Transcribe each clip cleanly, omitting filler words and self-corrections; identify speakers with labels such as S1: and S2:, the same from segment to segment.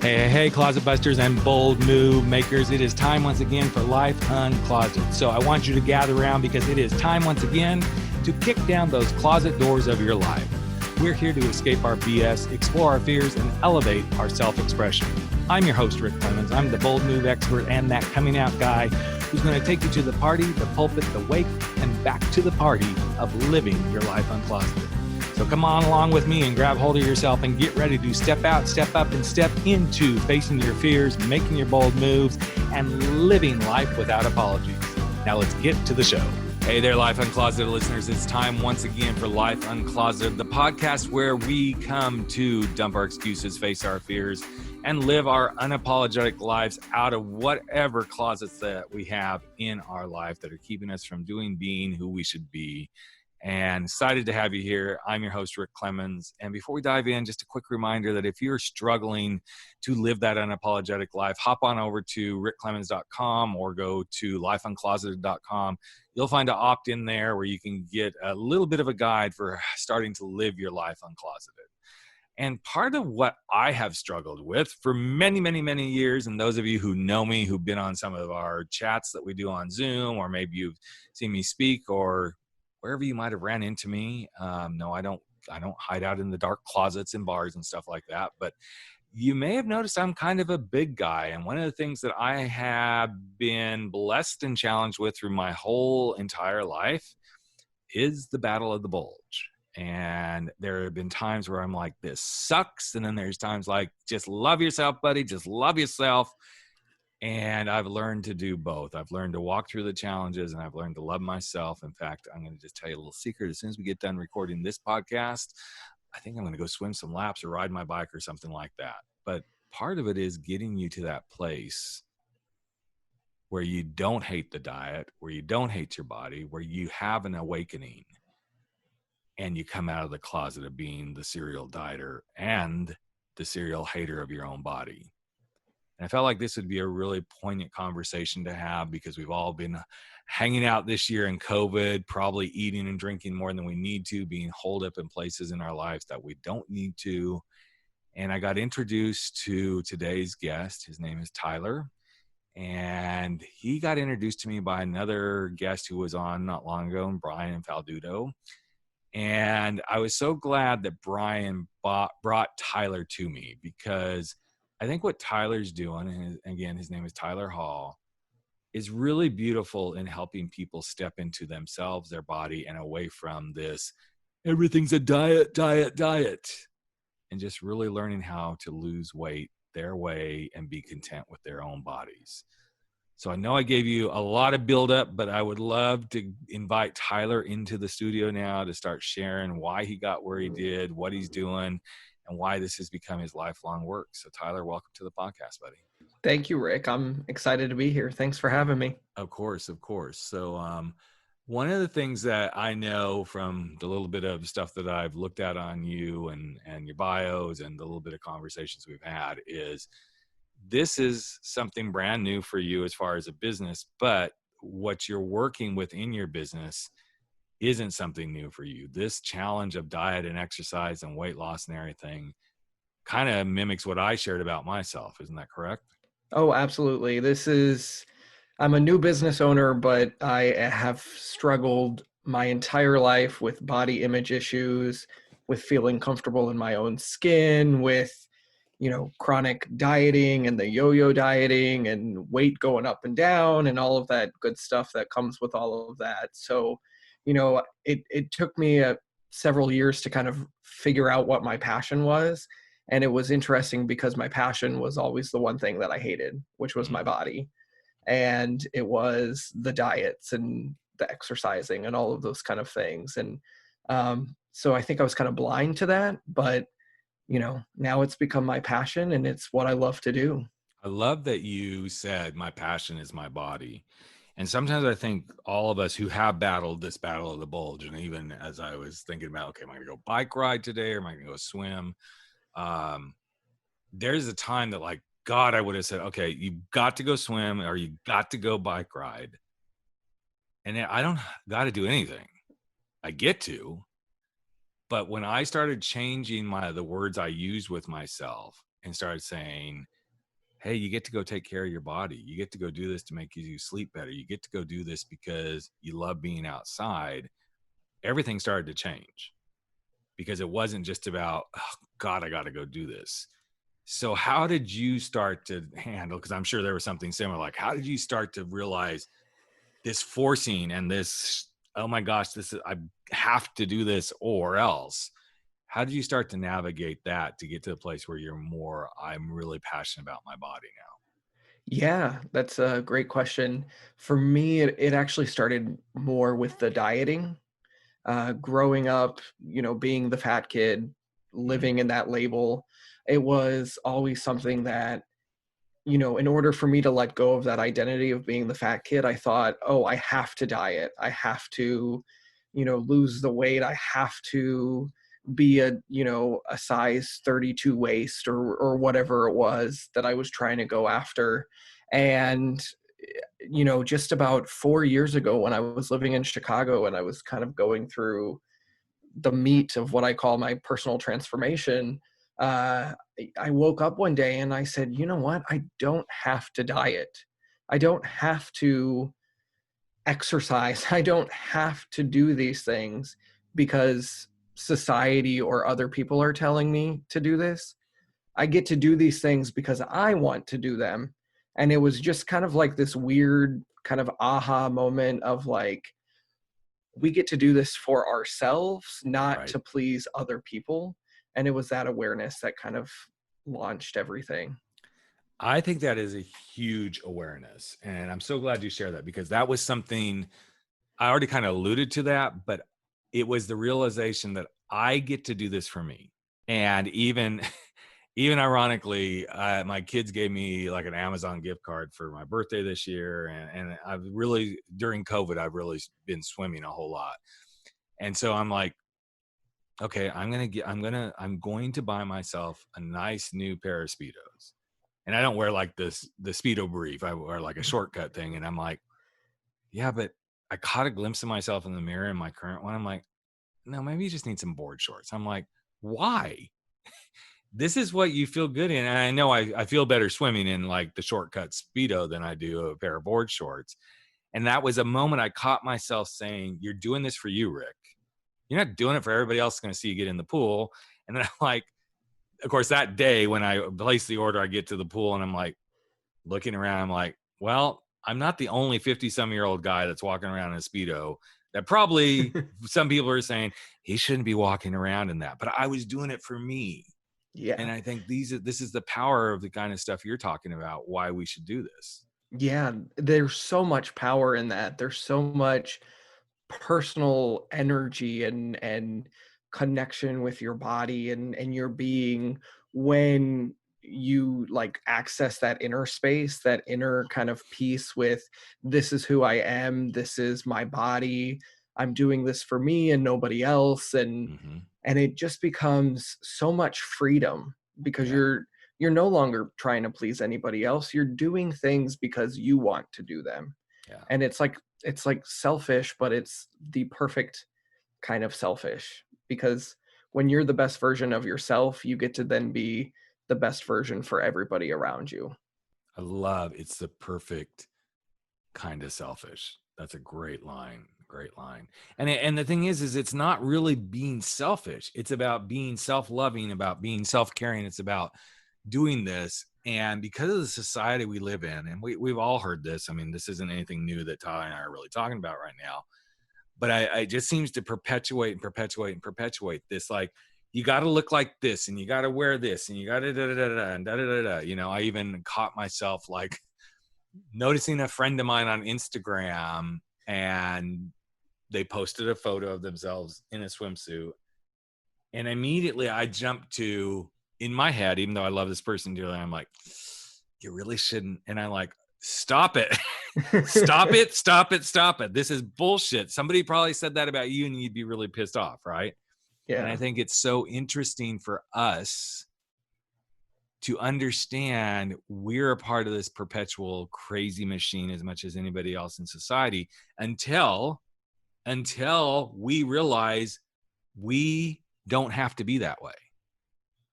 S1: Hey, closet busters and bold move makers. It is time once again for Life Uncloseted. So I want you to gather around because it is time once again to kick down those closet doors of your life. We're here to escape our BS, explore our fears, and elevate our self-expression. I'm your host, Rick Clemens. I'm the bold move expert and that coming out guy who's going to take you to the party, the pulpit, the wake, and back to the party of living your life uncloseted. So come on along with me and grab hold of yourself and get ready to step out, step up, and step into facing your fears, making your bold moves, and living life without apologies. Now let's get to the show. Hey there, Life Uncloseted listeners. It's time once again for Life Uncloseted, the podcast where we come to dump our excuses, face our fears, and live our unapologetic lives out of whatever closets that we have in our life that are keeping us from being who we should be. And excited to have you here. I'm your host, Rick Clemens. And before we dive in, just a quick reminder that if you're struggling to live that unapologetic life, hop on over to rickclemens.com or go to lifeuncloseted.com. You'll find an opt-in there where you can get a little bit of a guide for starting to live your life uncloseted. And part of what I have struggled with for many, many, many years, and those of you who know me, who've been on some of our chats that we do on Zoom, or maybe you've seen me speak, or wherever you might have ran into me. No, I don't hide out in the dark closets and bars and stuff like that. But you may have noticed I'm kind of a big guy. And one of the things that I have been blessed and challenged with through my whole entire life is the battle of the bulge. And there have been times where I'm like, this sucks. And then there's times like, just love yourself, buddy. Just love yourself. And I've learned to do both. I've learned to walk through the challenges and I've learned to love myself. In fact, I'm going to just tell you a little secret. As soon as we get done recording this podcast, I think I'm going to go swim some laps or ride my bike or something like that. But part of it is getting you to that place where you don't hate the diet, where you don't hate your body, where you have an awakening and you come out of the closet of being the serial dieter and the serial hater of your own body. And I felt like this would be a really poignant conversation to have because we've all been hanging out this year in COVID, probably eating and drinking more than we need to, being holed up in places in our lives that we don't need to. And I got introduced to today's guest. His name is Tyler. And he got introduced to me by another guest who was on not long ago, Brian Faldudo. And I was so glad that Brian brought Tyler to me because I think what Tyler's doing, and again, his name is Tyler Hall, is really beautiful in helping people step into themselves, their body, and away from this, everything's a diet, and just really learning how to lose weight their way and be content with their own bodies. So I know I gave you a lot of buildup, but I would love to invite Tyler into the studio now to start sharing why he got where he did, what he's doing, and why this has become his lifelong work. So Tyler, welcome to the podcast, buddy.
S2: Thank you, Rick. I'm excited to be here. Thanks for having me.
S1: Of course. So one of the things that I know from the little bit of stuff that I've looked at on you and your bios and the little bit of conversations we've had is this is something brand new for you as far as a business, but what you're working with in your business isn't something new for you. This challenge of diet and exercise and weight loss and everything kind of mimics what I shared about myself. Isn't that correct?
S2: Oh, absolutely. I'm a new business owner, but I have struggled my entire life with body image issues, with feeling comfortable in my own skin, with, chronic dieting and the yo-yo dieting and weight going up and down and all of that good stuff that comes with all of that. So, it took me several years to kind of figure out what my passion was. And it was interesting because my passion was always the one thing that I hated, which was my body. And it was the diets and the exercising and all of those kind of things. And so I think I was kind of blind to that, but now it's become my passion and it's what I love to do.
S1: I love that you said my passion is my body. And sometimes I think all of us who have battled this battle of the bulge, and even as I was thinking about, okay, am I going to go bike ride today or am I going to go swim? There's a time that like, God, I would have said, okay, you got to go swim or you got to go bike ride. And I don't got to do anything. I get to. But when I started changing the words I used with myself and started saying, hey, you get to go take care of your body. You get to go do this to make you sleep better. You get to go do this because you love being outside. Everything started to change because it wasn't just about, oh, God, I got to go do this. So how did you start to handle, because I'm sure there was something similar, like how did you start to realize this forcing and this, oh my gosh, this is, I have to do this or else? How did you start to navigate that to get to a place where you're more, I'm really passionate about my body now?
S2: Yeah, that's a great question. For me, it actually started more with the dieting. Growing up, being the fat kid,
S1: Mhm.
S2: living in that label, it was always something that, in order for me to let go of that identity of being the fat kid, I thought, oh, I have to diet. I have to, lose the weight. I have to be a size 32 waist or whatever it was that I was trying to go after. And, just about 4 years ago when I was living in Chicago and I was kind of going through the meat of what I call my personal transformation, I woke up one day and I said, you know what? I don't have to diet. I don't have to exercise. I don't have to do these things because society or other people are telling me to do this. I get to do these things because I want to do them. And it was just kind of like this weird kind of aha moment of like, we get to do this for ourselves, not
S1: Right.
S2: to please other people. And it was that awareness that kind of launched everything.
S1: I think that is a huge awareness. And I'm so glad you share that because that was something I already kind of alluded to that, but it was the realization that I get to do this for me. And even ironically, my kids gave me like an Amazon gift card for my birthday this year. And I've really, during COVID, I've really been swimming a whole lot. And so I'm like, okay, I'm going to buy myself a nice new pair of Speedos. And I don't wear like the Speedo brief. I wear like a shortcut thing. And I'm like, yeah, but I caught a glimpse of myself in the mirror in my current one. I'm like, no, maybe you just need some board shorts. I'm like, why? This is what you feel good in. And I know I feel better swimming in like the shortcut Speedo than I do a pair of board shorts. And that was a moment I caught myself saying, you're doing this for you, Rick. You're not doing it for everybody else going to see you get in the pool. And then I'm like, of course, that day when I place the order, I get to the pool and I'm like looking around. I'm like, well, I'm not the only 50-some-year-old guy that's walking around in a Speedo. That probably some people are saying he shouldn't be walking around in that, but I was doing it for me.
S2: Yeah.
S1: And I think this is the power of the kind of stuff you're talking about, why we should do this.
S2: Yeah. There's so much power in that. There's so much personal energy and connection with your body and your being when you like access that inner space, that inner kind of peace with, this is who I am, this is my body, I'm doing this for me and nobody else.
S1: Mm-hmm.
S2: And it just becomes so much freedom because
S1: Yeah.
S2: you're no longer trying to please anybody else. You're doing things because you want to do them.
S1: Yeah.
S2: And it's like selfish, but it's the perfect kind of selfish, because when you're the best version of yourself, you get to then be the best version for everybody around you.
S1: I love it's the perfect kind of selfish. That's a great line. Great line. And the thing is it's not really being selfish. It's about being self-loving, about being self-caring. It's about doing this. And because of the society we live in, and we've all heard this. I mean, this isn't anything new that Ty and I are really talking about right now. But I it just seems to perpetuate and perpetuate and perpetuate this like you got to look like this and you got to wear this and you got to da da da da and da da da da. You know, I even caught myself like noticing a friend of mine on Instagram and they posted a photo of themselves in a swimsuit. And immediately I jumped to, in my head, even though I love this person dearly, I'm like, you really shouldn't. And I'm like, stop it. Stop it. Stop it. Stop it. This is bullshit. Somebody probably said that about you and you'd be really pissed off. Right. And I
S2: Yeah.
S1: think it's so interesting for us to understand we're a part of this perpetual crazy machine as much as anybody else in society until we realize we don't have to be that way.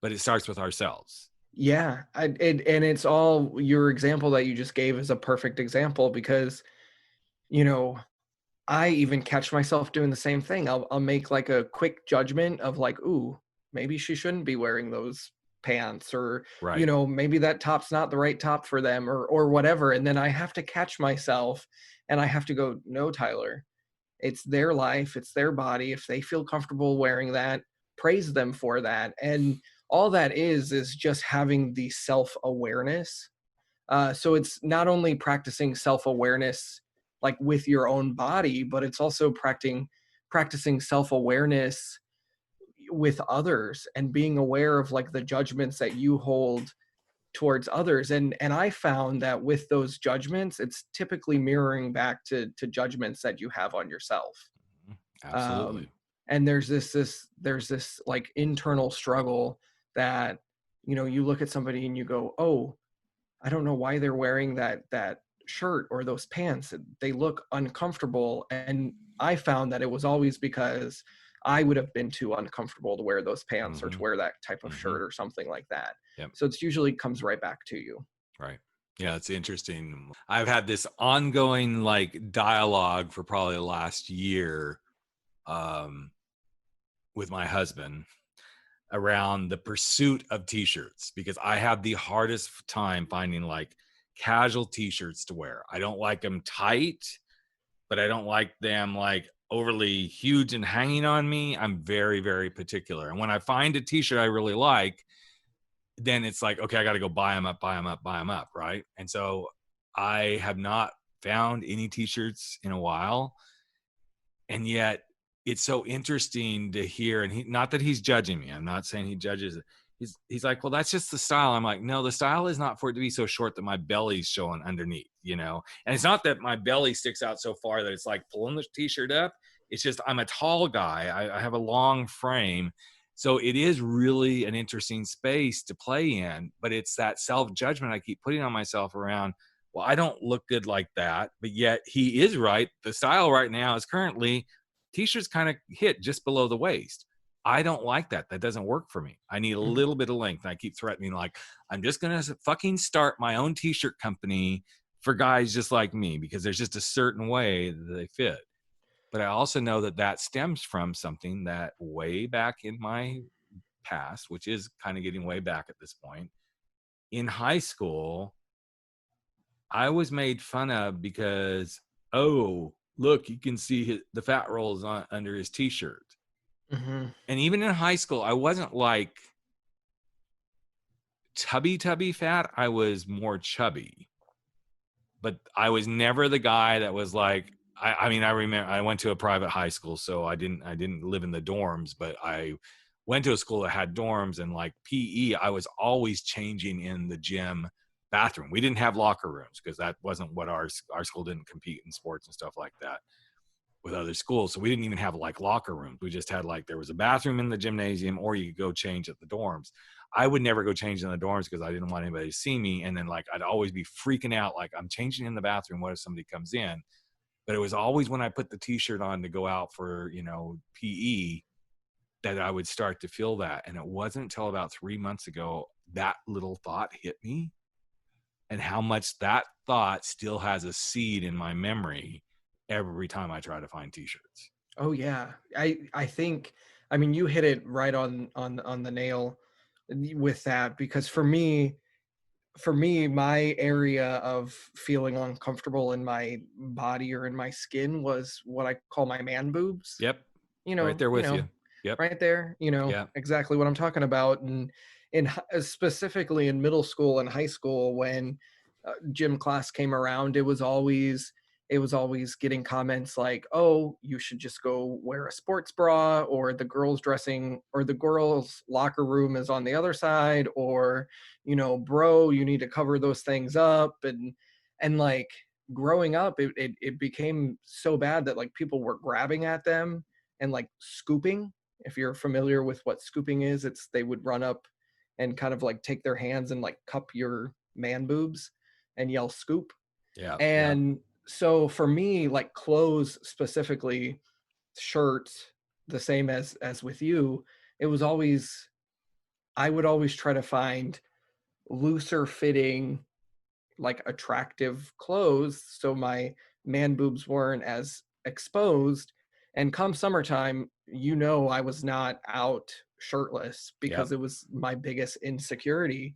S1: But it starts with ourselves.
S2: Yeah, and it's all your example that you just gave is a perfect example because, you know, I even catch myself doing the same thing. I'll make like a quick judgment of like, ooh, maybe she shouldn't be wearing those pants, or
S1: Right.
S2: maybe that top's not the right top for them, or whatever. And then I have to catch myself and I have to go, no, Tyler, it's their life, it's their body. If they feel comfortable wearing that, praise them for that. And all that is just having the self-awareness. So it's not only practicing self-awareness like with your own body, but it's also practicing self-awareness with others and being aware of like the judgments that you hold towards others. And I found that with those judgments, it's typically mirroring back to judgments that you have on yourself.
S1: Mhm.
S2: um,
S1: Absolutely.
S2: and there's this like internal struggle that, you look at somebody and you go, oh, I don't know why they're wearing that shirt or those pants. They look uncomfortable. And I found that it was always because I would have been too uncomfortable to wear those pants or to
S1: Hmm.
S2: wear that type of
S1: Hmm.
S2: shirt or something like that.
S1: Yep.
S2: So it's usually comes right back to you.
S1: Right. Yeah, it's interesting. I've had this ongoing like dialogue for probably the last year, um, with my husband around the pursuit of t-shirts, because I have the hardest time finding like casual t-shirts to wear. I don't like them tight, but I don't like them like overly huge and hanging on me. I'm very, very particular. And when I find a t-shirt I really like, then it's like, okay, I got to go buy them up, buy them up, buy them up. Right. And so I have not found any t-shirts in a while. And yet it's so interesting to hear, and he, not that he's judging me, I'm not saying he judges it. He's like, well, that's just the style. I'm like, no, the style is not for it to be so short that my belly's showing underneath, and it's not that my belly sticks out so far that it's like pulling the t-shirt up. It's just I'm a tall guy. I have a long frame, so it is really an interesting space to play in, but it's that self-judgment I keep putting on myself around, well, I don't look good like that. But yet he is right. The style right now is currently t-shirts kind of hit just below the waist. I don't like that. That doesn't work for me. I need a
S2: Mhm.
S1: little bit of length. And I keep threatening, like, I'm just going to fucking start my own t-shirt company for guys just like me, because there's just a certain way that they fit. But I also know that that stems from something that way back in my past, which is kind of getting way back at this point. In high school, I was made fun of because, oh, look, you can see the fat rolls on under his t-shirt.
S2: Mhm.
S1: And even in high school, I wasn't like tubby fat. I was more chubby, but I was never the guy that was like, I mean, I remember I went to a private high school, so I didn't live in the dorms, but I went to a school that had dorms, and like PE, I was always changing in the gym bathroom. We didn't have locker rooms because that wasn't what our school didn't compete in sports and stuff like that with other schools. So we didn't even have like locker rooms. We just had like, there was a bathroom in the gymnasium, or you could go change at the dorms. I would never go change in the dorms because I didn't want anybody to see me. And then like, I'd always be freaking out. Like, I'm changing in the bathroom. What if somebody comes in? But it was always when I put the t-shirt on to go out for, PE, that I would start to feel that. And it wasn't until about 3 months ago, that little thought hit me, and how much that thought still has a seed in my memory every time I try to find t-shirts.
S2: Oh yeah. I think, I mean, you hit it right on the nail with that, because for me, my area of feeling uncomfortable in my body or in my skin was what I call my man boobs.
S1: Yep.
S2: You
S1: Right
S2: know,
S1: there
S2: you
S1: with
S2: know,
S1: you. Yep.
S2: right there,
S1: Yeah.
S2: exactly what I'm talking about. And specifically in middle school and high school, when gym class came around, it was always getting comments like, "Oh, you should just go wear a sports bra," or "the girls dressing or the girls locker room is on the other side," or, "Bro, you need to cover those things up." And like growing up, it became so bad that like people were grabbing at them and like scooping. If you're familiar with what scooping is, it's they would run up and kind of like take their hands and like cup your man boobs and yell scoop.
S1: Yeah. Yeah.
S2: And so for me, like clothes specifically, shirts, the same as with you, it was always I would always try to find looser fitting, like attractive clothes, so my man boobs weren't as exposed. And come summertime, I was not out shirtless
S1: Yep.
S2: because it was my biggest insecurity.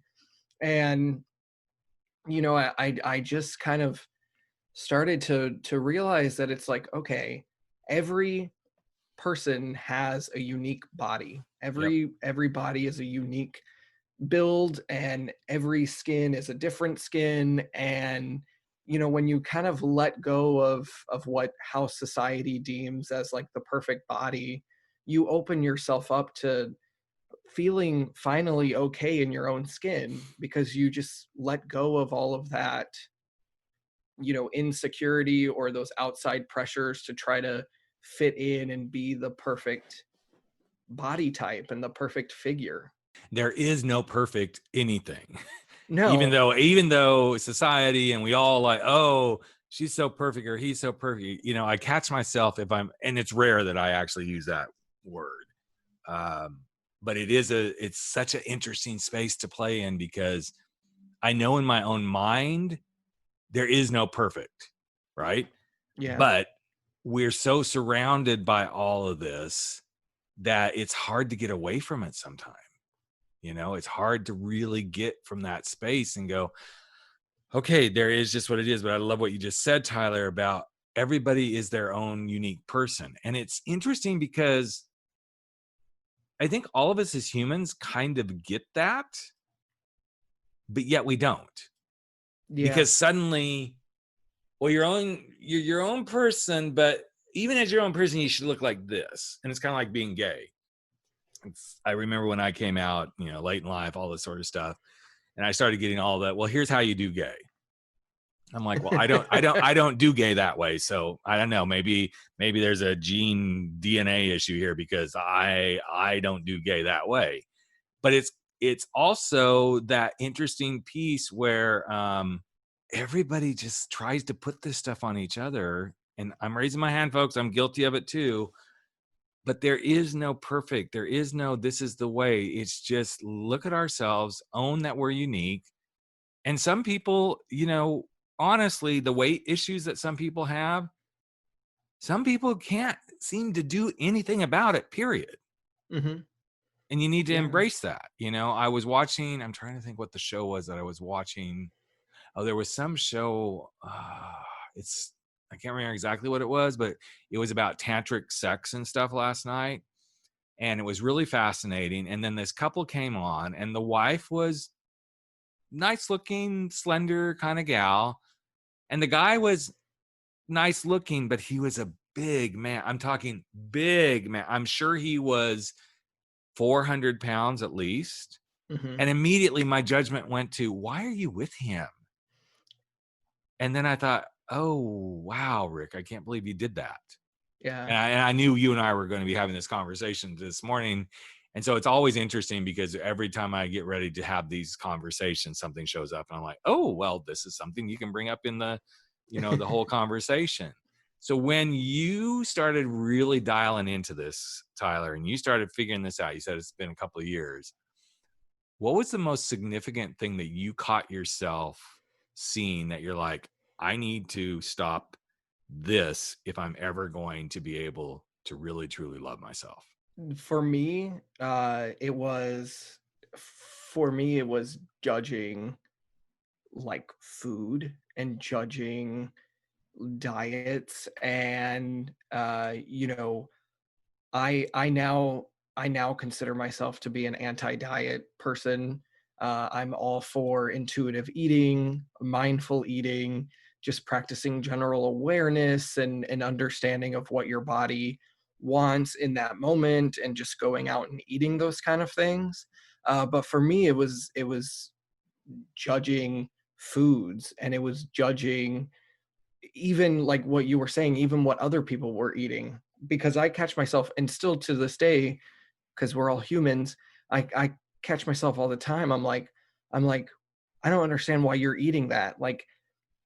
S2: And I just kind of started to realize that it's like, okay, every person has a unique body.
S1: Yep.
S2: Every body is a unique build, and every skin is a different skin. And when you kind of let go of what how society deems as like the perfect body, you open yourself up to feeling finally okay in your own skin, because you just let go of all of that insecurity or those outside pressures to try to fit in and be the perfect body type and the perfect figure.
S1: There is no perfect anything. even
S2: No.
S1: though even though society and we all like, oh, she's so perfect or he's so perfect, I catch myself if I'm, and it's rare that I actually use that word. But it's such an interesting space to play in, because I know in my own mind there is no perfect, right?
S2: Yeah.
S1: But we're so surrounded by all of this that it's hard to get away from it sometimes. It's hard to really get from that space and go, okay, there is just what it is. But I love what you just said, Tyler, about everybody is their own unique person. And it's interesting because I think all of us as humans kind of get that, but yet we don't.
S2: Yeah.
S1: Because suddenly, well, you're your own person, but even as your own person, you should look like this. And it's kind of like being gay. I remember when I came out, late in life, all this sort of stuff. And I started getting all that. Well, here's how you do gay. I'm like, well, I don't do gay that way. So I don't know. Maybe there's a gene DNA issue here, because I don't do gay that way. But it's also that interesting piece where everybody just tries to put this stuff on each other. And I'm raising my hand, folks. I'm guilty of it too. But there is no perfect. There is no, this is the way. It's just look at ourselves, own that we're unique. And some people, honestly, the weight issues that some people have, some people can't seem to do anything about it, period.
S2: Hmm.
S1: And you need to
S2: Yeah.
S1: embrace that. I was watching, I'm trying to think what the show was that I was watching. Oh, there was some show. I can't remember exactly what it was, but it was about tantric sex and stuff last night. And it was really fascinating. And then this couple came on, and the wife was nice looking, slender kind of gal. And the guy was nice looking, but he was a big man. I'm talking big man. I'm sure he was 400 pounds at least.
S2: Hmm.
S1: And immediately my judgment went to, why are you with him? And then I thought, oh, wow, Rick, I can't believe you did that.
S2: Yeah.
S1: And I knew you and I were going to be having this conversation this morning. And so it's always interesting, because every time I get ready to have these conversations, something shows up and I'm like, oh, well, this is something you can bring up in the whole conversation. So when you started really dialing into this, Tyler, and you started figuring this out, you said it's been a couple of years. What was the most significant thing that you caught yourself seeing that you're like, I need to stop this if I'm ever going to be able to really, truly love myself?
S2: For me, it was judging like food and judging diets. And I now consider myself to be an anti-diet person. I'm all for intuitive eating, mindful eating, just practicing general awareness and understanding of what your body wants in that moment, and just going out and eating those kind of things. But for me, it was judging foods, and it was judging even like what you were saying, even what other people were eating. Because I catch myself, and still to this day, because we're all humans, I catch myself all the time. I'm like, I don't understand why you're eating that. Like,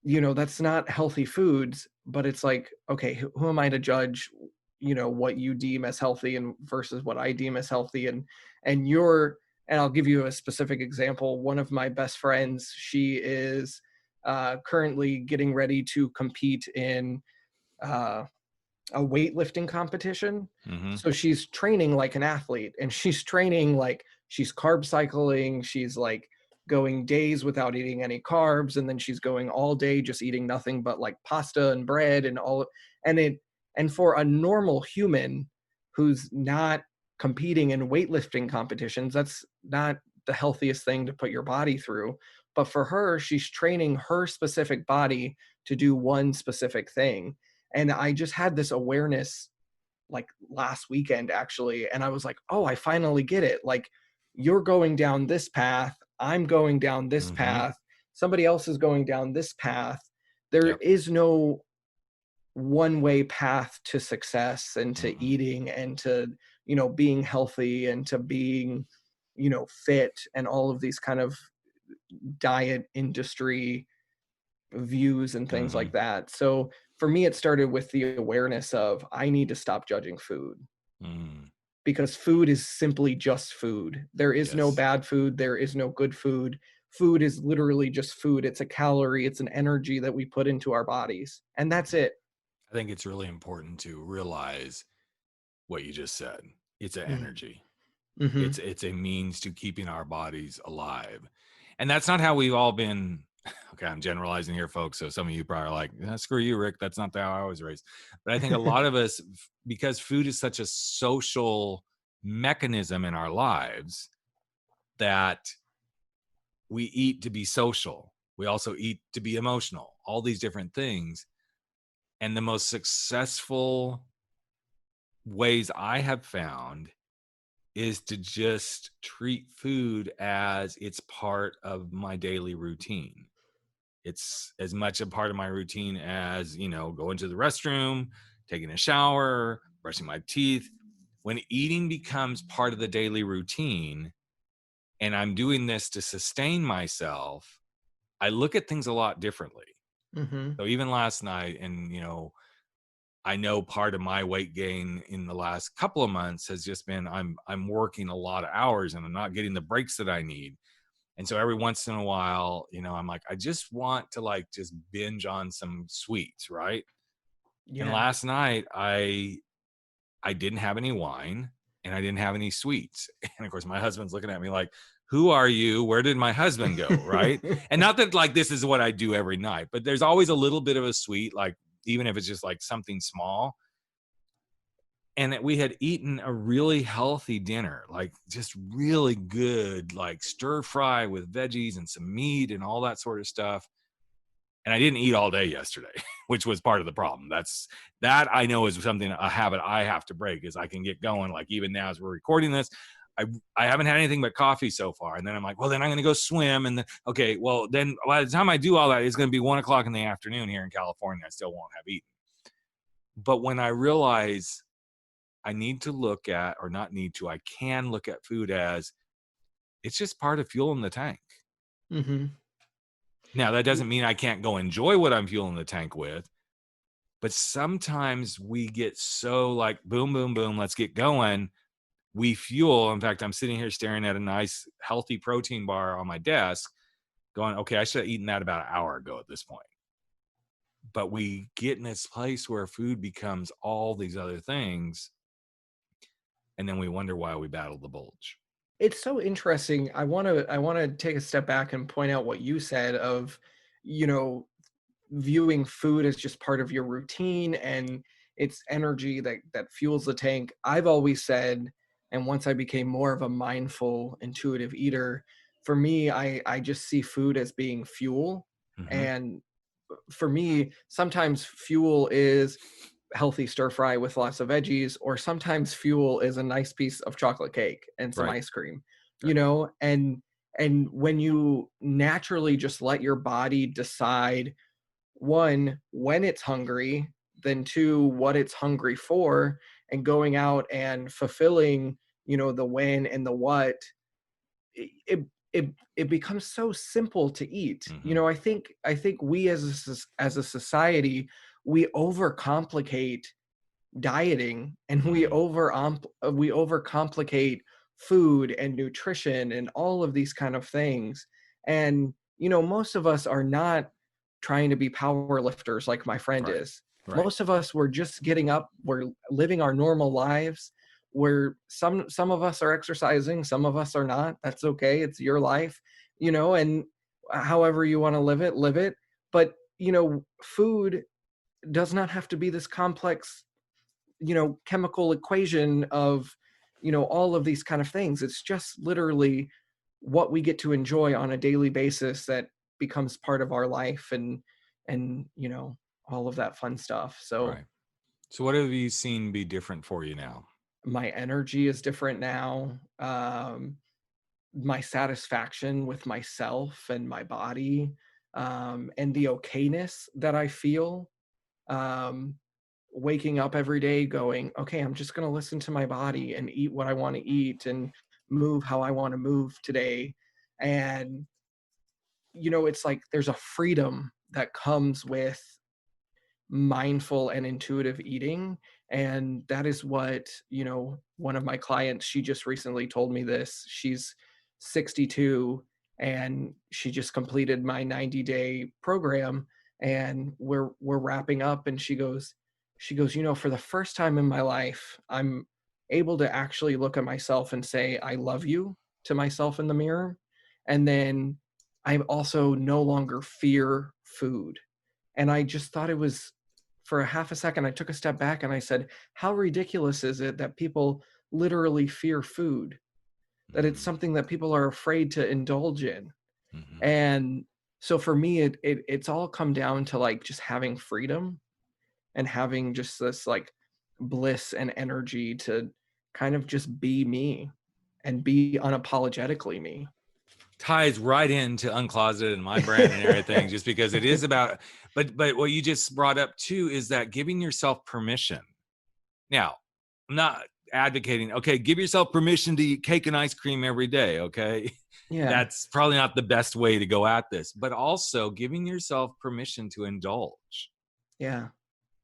S2: that's not healthy foods. But it's like, okay, who am I to judge, what you deem as healthy and versus what I deem as healthy? And you're And I'll give you a specific example. One of my best friends, she is currently getting ready to compete in uh, a weightlifting competition.
S1: Mm-hmm.
S2: So she's training like an athlete, and she's training like she's carb cycling. She's like going days without eating any carbs, and then she's going all day just eating nothing but like pasta and bread and all. And it, and for a normal human who's not competing in weightlifting competitions, that's not the healthiest thing to put your body through. But for her, she's training her specific body to do one specific thing. And I just had this awareness like last weekend actually, and I was like, oh, I finally get it. Like, you're going down this path, I'm going down this
S1: Mm-hmm.
S2: path, somebody else is going down this path. There
S1: Yep.
S2: is no one way path to success and to
S1: Mm-mm.
S2: eating and to, being healthy and to being, fit, and all of these kind of diet industry views and things
S1: Mm-hmm.
S2: like that. So for me, it started with the awareness of I need to stop judging food,
S1: Mm.
S2: because food is simply just food. There is no
S1: Yes.
S2: bad food. There is no good food. Food is literally just food. It's a calorie. It's an energy that we put into our bodies. And that's it.
S1: I think it's really important to realize what you just said. It's an energy.
S2: Mm-hmm.
S1: It's a means to keeping our bodies alive. And that's not how we've all been. Okay, I'm generalizing here, folks. So some of you probably are like, screw you, Rick. That's not how I was raised. But I think a lot of us, because food is such a social mechanism in our lives, that we eat to be social. We also eat to be emotional, all these different things. And the most successful ways I have found is to just treat food as it's part of my daily routine. It's as much a part of my routine as, going to the restroom, taking a shower, brushing my teeth. When eating becomes part of the daily routine and I'm doing this to sustain myself, I look at things a lot differently.
S2: Mm-hmm.
S1: So even last night, and I know part of my weight gain in the last couple of months has just been I'm working a lot of hours and I'm not getting the breaks that I need. And so every once in a while, I'm like, I just want to like just binge on some sweets, right? And
S2: Yeah.
S1: last night I didn't have any wine and I didn't have any sweets. And of course my husband's looking at me like, who are you? Where did my husband go? Right. And not that like this is what I do every night, but there's always a little bit of a sweet, like even if it's just like something small. And that we had eaten a really healthy dinner, like just really good, like stir fry with veggies and some meat and all that sort of stuff. And I didn't eat all day yesterday, which was part of the problem. That I know is something, a habit I have to break, is I can get going. Like even now as we're recording this, I haven't had anything but coffee so far. And then I'm like, well, then I'm going to go swim. And then, okay, well, then by the time I do all that, it's going to be 1 o'clock in the afternoon here in California. I still won't have eaten. But when I realize I need to look at, or not need to, I can look at food as it's just part of fueling the tank.
S2: Mm-hmm.
S1: Now, that doesn't mean I can't go enjoy what I'm fueling the tank with, but sometimes we get so like, boom, boom, boom, let's get going. We fuel. In fact, I'm sitting here staring at a nice, healthy protein bar on my desk going, okay, I should have eaten that about an hour ago at this point. But we get in this place where food becomes all these other things. And then we wonder why we battle the bulge.
S2: It's so interesting. I want to take a step back and point out what you said of, you know, viewing food as just part of your routine and it's energy that fuels the tank. I've always said, and once I became more of a mindful, intuitive eater, for me, I just see food as being fuel.
S1: Mm-hmm.
S2: And for me, sometimes fuel is healthy stir fry with lots of veggies, or sometimes fuel is a nice piece of chocolate cake and some
S1: Right.
S2: ice cream,
S1: Right.
S2: and when you naturally just let your body decide, one, when it's hungry, then two, what it's hungry for, and going out and fulfilling, the when and the what, it it becomes so simple to eat.
S1: Mm-hmm.
S2: I think we as a society, we overcomplicate dieting, and we
S1: Mm-hmm.
S2: overcomplicate food and nutrition and all of these kind of things. And, most of us are not trying to be power lifters like my friend
S1: Right.
S2: is.
S1: Right.
S2: Most of us were just getting up, we're living our normal lives. Where some of us are exercising, some of us are not. That's okay. It's your life, and however you want to live it, live it. But, food does not have to be this complex, chemical equation of, all of these kind of things. It's just literally what we get to enjoy on a daily basis that becomes part of our life, and all of that fun stuff. So
S1: Right. So what have you seen be different for you now?
S2: my energy is different now. My satisfaction with myself and my body, and the okayness that I feel, um, waking up every day going, okay, I'm just going to listen to my body and eat what I want to eat and move how I want to move today. And, it's like there's a freedom that comes with mindful and intuitive eating. And that is what, one of my clients, she just recently told me this. She's 62 and she just completed my 90-day program, and we're wrapping up, and she goes, for the first time in my life, I'm able to actually look at myself and say I love you to myself in the mirror. And then I also no longer fear food. And I just thought it was, for a half a second, I took a step back and I said, how ridiculous is it that people literally fear food? That it's
S1: Mm-hmm.
S2: something that people are afraid to indulge in.
S1: Mm-hmm.
S2: And so for me, it's all come down to like just having freedom and having just this like bliss and energy to kind of just be me and be unapologetically me.
S1: Ties right into Uncloseted and my brand and everything, just because it is about, but what you just brought up too is that giving yourself permission. Now, I'm not advocating, okay, give yourself permission to eat cake and ice cream every day, okay?
S2: Yeah.
S1: That's probably not the best way to go at this, but also giving yourself permission to indulge.
S2: Yeah.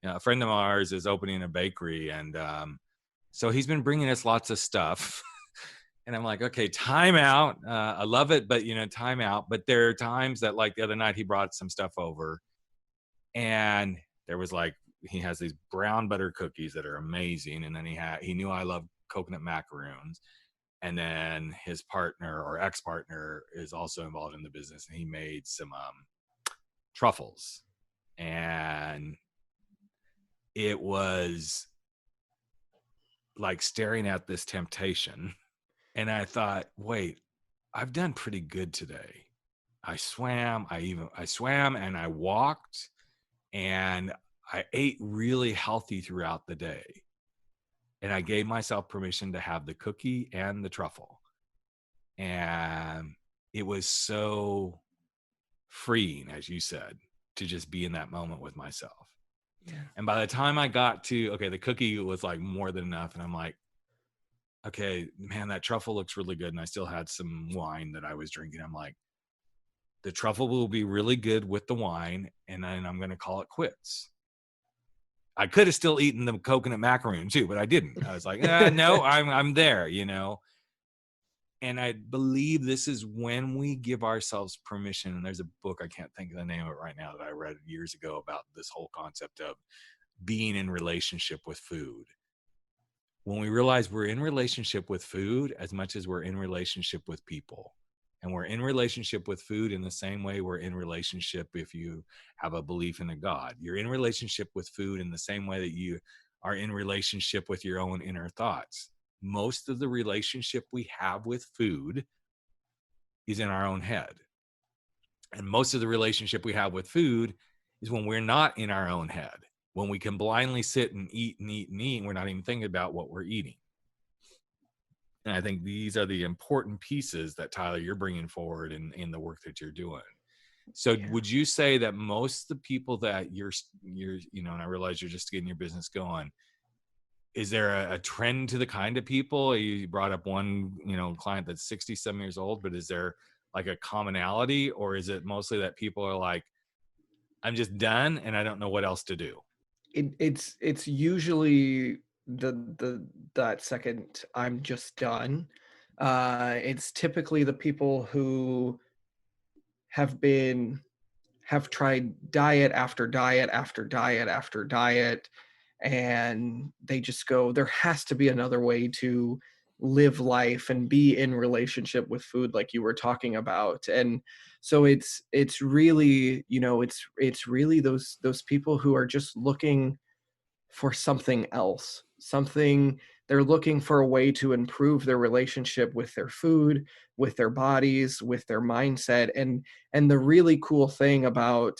S1: A friend of ours is opening a bakery, and so he's been bringing us lots of stuff. And I'm like, okay, time out. I love it, but time out. But there are times that, like the other night, he brought some stuff over, and there was like, he has these brown butter cookies that are amazing, and then he knew I love coconut macaroons, and then his partner or ex-partner is also involved in the business, and he made some truffles, and it was like staring at this temptation. And I thought, wait, I've done pretty good today. I swam, I swam and I walked, and I ate really healthy throughout the day. And I gave myself permission to have the cookie and the truffle. And it was so freeing, as you said, to just be in that moment with myself.
S2: Yeah.
S1: And by the time I got to, okay, the cookie was like more than enough. And I'm like, okay, man, that truffle looks really good. And I still had some wine that I was drinking. I'm like, the truffle will be really good with the wine, and then I'm going to call it quits. I could have still eaten the coconut macaroon too, but I didn't. I was like, no, I'm there, And I believe this is when we give ourselves permission. And there's a book, I can't think of the name of it right now, that I read years ago about this whole concept of being in relationship with food. When we realize we're in relationship with food as much as we're in relationship with people. And we're in relationship with food in the same way we're in relationship if you have a belief in a God. You're in relationship with food in the same way that you are in relationship with your own inner thoughts. Most of the relationship we have with food is in our own head. And most of the relationship we have with food is when we're not in our own head, when we can blindly sit and eat and eat and eat, and we're not even thinking about what we're eating. And I think these are the important pieces that, Tyler, you're bringing forward in the work that you're doing. So
S2: Yeah.
S1: would you say that most of the people that you're, and I realize you're just getting your business going, is there a trend to the kind of people? You brought up one, client that's 67 years old, but is there like a commonality, or is it mostly that people are like, I'm just done and I don't know what else to do?
S2: It's usually the that second, I'm just done. It's typically the people who have been have tried diet after diet after diet after diet, and they just go, there has to be another way to live life and be in relationship with food, like you were talking about. And so it's really, it's really those people who are just looking for something else, something. They're looking for a way to improve their relationship with their food, with their bodies, with their mindset. And the really cool thing about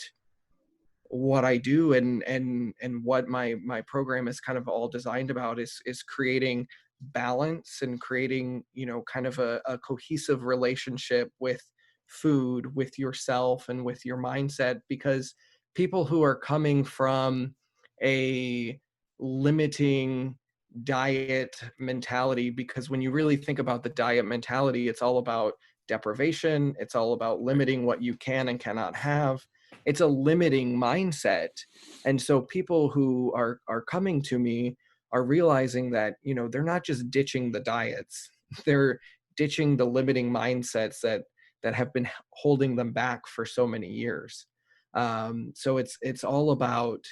S2: what I do and what my program is kind of all designed about is creating balance and creating, kind of a cohesive relationship with food, with yourself, and with your mindset. Because people who are coming from a limiting diet mentality, because when you really think about the diet mentality, it's all about deprivation, it's all about limiting what you can and cannot have. It's a limiting mindset. And so people who are coming to me are realizing that, they're not just ditching the diets, they're ditching the limiting mindsets that have been holding them back for so many years. So it's all about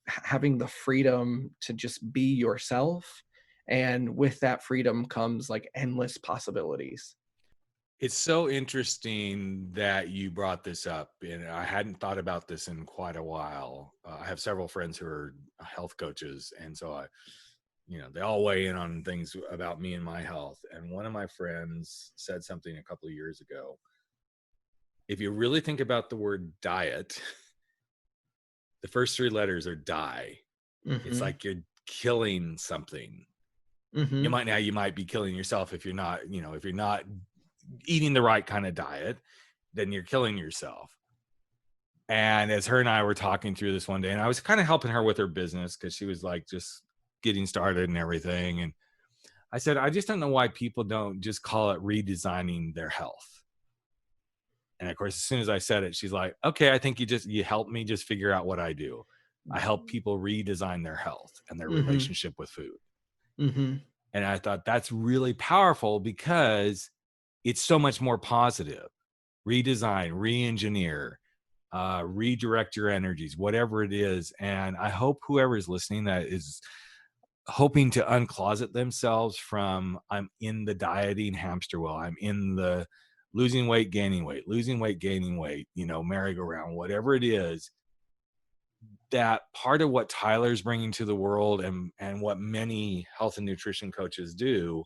S2: having the freedom to just be yourself, and with that freedom comes like endless possibilities.
S1: It's so interesting that you brought this up, and I hadn't thought about this in quite a while. I have several friends who are health coaches, and so they all weigh in on things about me and my health. And one of my friends said something a couple of years ago. If you really think about the word diet, the first three letters are die. It's
S2: Mm-hmm.
S1: like you're killing something.
S2: Mm-hmm.
S1: You might be killing yourself if you're not, if you're not eating the right kind of diet, then you're killing yourself. And as her and I were talking through this one day, and I was kind of helping her with her business because she was like just getting started and everything. And I said, I just don't know why people don't just call it redesigning their health. And of course, as soon as I said it, she's like, okay, I think you helped me just figure out what I do. I help people redesign their health and their
S2: Mm-hmm.
S1: relationship with food.
S2: Mm-hmm.
S1: And I thought that's really powerful because it's so much more positive. Redesign, re-engineer, redirect your energies, whatever it is. And I hope whoever is listening that is hoping to uncloset themselves from I'm in the dieting hamster wheel, I'm in the losing weight, gaining weight, merry-go-round, whatever it is, that part of what Tyler's bringing to the world and what many health and nutrition coaches do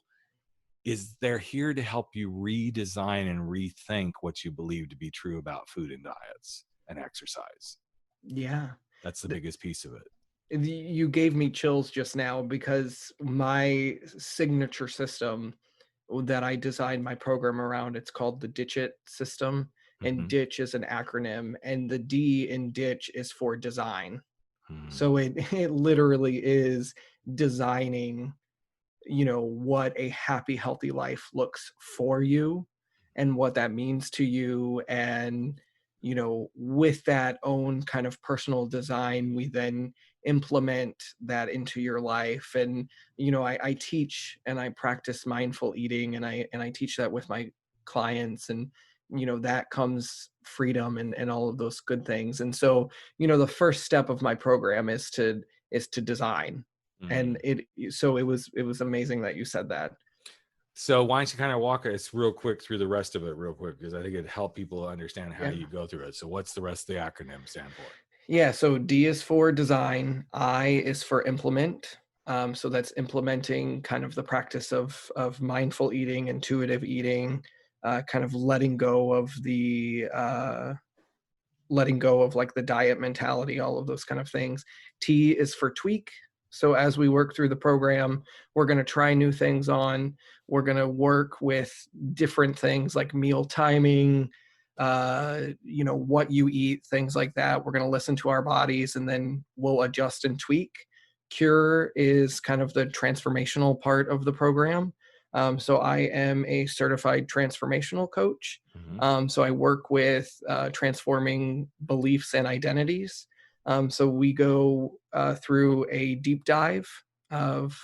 S1: is they're here to help you redesign and rethink what you believe to be true about food and diets and exercise.
S2: Yeah.
S1: That's the biggest piece of it.
S2: You gave me chills just now, because my signature system that I designed my program around, it's called the Ditch It system. And
S1: Mm-hmm.
S2: ditch is an acronym, and the D in ditch is for design.
S1: Mm-hmm.
S2: So it literally is designing, what a happy, healthy life looks for you and what that means to you. And, with that own kind of personal design, we then implement that into your life. And, I teach and I practice mindful eating, and I teach that with my clients. And, that comes freedom and all of those good things. And so, the first step of my program is to design. And it was amazing that you said that.
S1: So why don't you kind of walk us real quick through the rest of it real quick, because I think it'd help people understand how
S2: Yeah.
S1: you go through it. So what's the rest of the acronym stand for?
S2: Yeah, so D is for design, I is for implement. So that's implementing kind of the practice of mindful eating, intuitive eating, kind of letting go of like the diet mentality, all of those kind of things. T is for tweak. So as we work through the program, we're going to try new things on. We're going to work with different things like meal timing, what you eat, things like that. We're going to listen to our bodies, and then we'll adjust and tweak. Cure is kind of the transformational part of the program. So I am a certified transformational coach.
S1: Mm-hmm.
S2: So I work with transforming beliefs and identities. So we go through a deep dive of,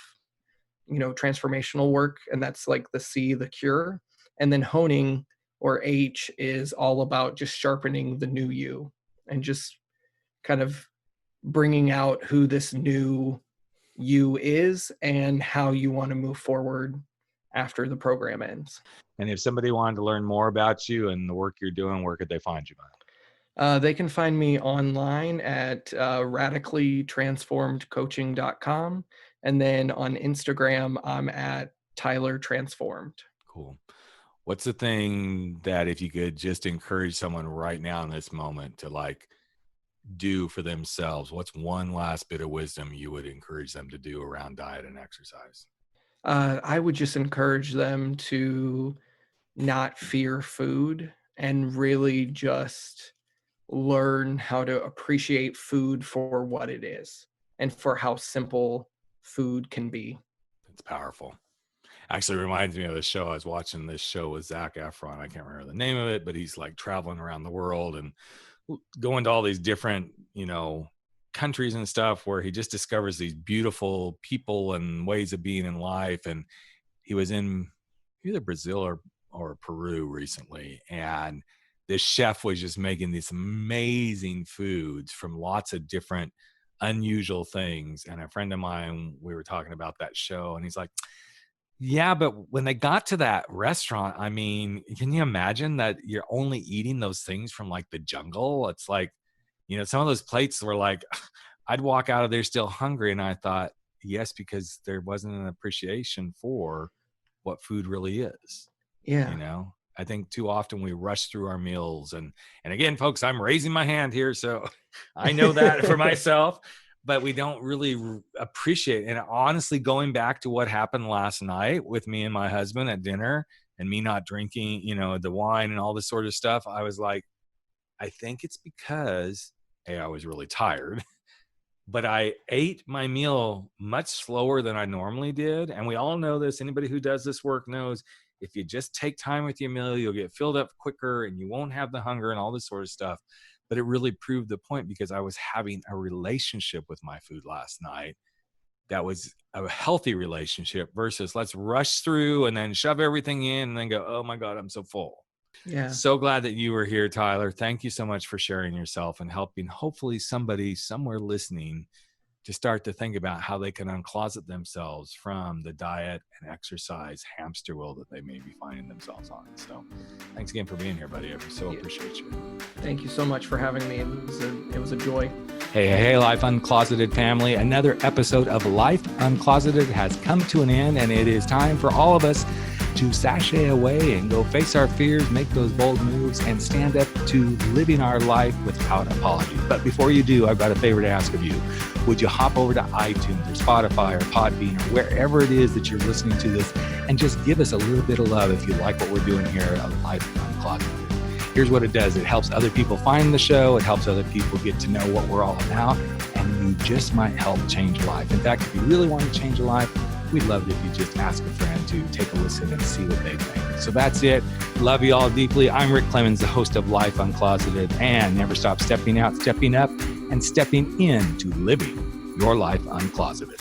S2: transformational work, and that's like the C, the cure. And then honing, or H, is all about just sharpening the new you and just kind of bringing out who this new you is and how you want to move forward after the program ends.
S1: And if somebody wanted to learn more about you and the work you're doing, where could they find you, man?
S2: They can find me online at radicallytransformedcoaching.com. And then on Instagram, I'm at Tyler Transformed.
S1: Cool. What's the thing that if you could just encourage someone right now in this moment to like do for themselves, what's one last bit of wisdom you would encourage them to do around diet and exercise?
S2: I would just encourage them to not fear food and really just learn how to appreciate food for what it is and for how simple food can be.
S1: It's powerful. Actually reminds me of the show. I was watching this show with Zac Efron. I can't remember the name of it, but he's like traveling around the world and going to all these different, countries and stuff where he just discovers these beautiful people and ways of being in life. And he was in either Brazil or Peru recently. And this chef was just making these amazing foods from lots of different unusual things. And a friend of mine, we were talking about that show, and he's like, yeah, but when they got to that restaurant, I mean, can you imagine that you're only eating those things from like the jungle? It's like, some of those plates were like, I'd walk out of there still hungry. And I thought, yes, because there wasn't an appreciation for what food really is.
S2: Yeah.
S1: I think too often we rush through our meals. And again, folks, I'm raising my hand here, so I know that for myself. But we don't really appreciate. And honestly, going back to what happened last night with me and my husband at dinner and me not drinking, the wine and all this sort of stuff, I was like, I think it's because, I was really tired, but I ate my meal much slower than I normally did. And we all know this. Anybody who does this work knows if you just take time with your meal, you'll get filled up quicker and you won't have the hunger and all this sort of stuff. But it really proved the point because I was having a relationship with my food last night that was a healthy relationship versus let's rush through and then shove everything in and then go, oh my God, I'm so full.
S2: Yeah.
S1: So glad that you were here, Tyler. Thank you so much for sharing yourself and helping hopefully somebody somewhere listening to start to think about how they can uncloset themselves from the diet and exercise hamster wheel that they may be finding themselves on. So thanks again for being here, buddy. I so appreciate you.
S2: Thank you so much for having me. It was a joy.
S1: Hey, Life Uncloseted family. Another episode of Life Uncloseted has come to an end, and it is time for all of us to sashay away and go face our fears, make those bold moves, and stand up to living our life without apology. But before you do, I've got a favor to ask of you. Would you hop over to iTunes or Spotify or Podbean or wherever it is that you're listening to this and just give us a little bit of love if you like what we're doing here at Life Uncloseted. Here's what it does. It helps other people find the show. It helps other people get to know what we're all about. And you just might help change a life. In fact, if you really want to change a life, we'd love it if you just ask a friend to take a listen and see what they think. So that's it. Love you all deeply. I'm Rick Clemens, the host of Life Uncloseted, and never stop stepping out, stepping up, and stepping into living your life uncloseted.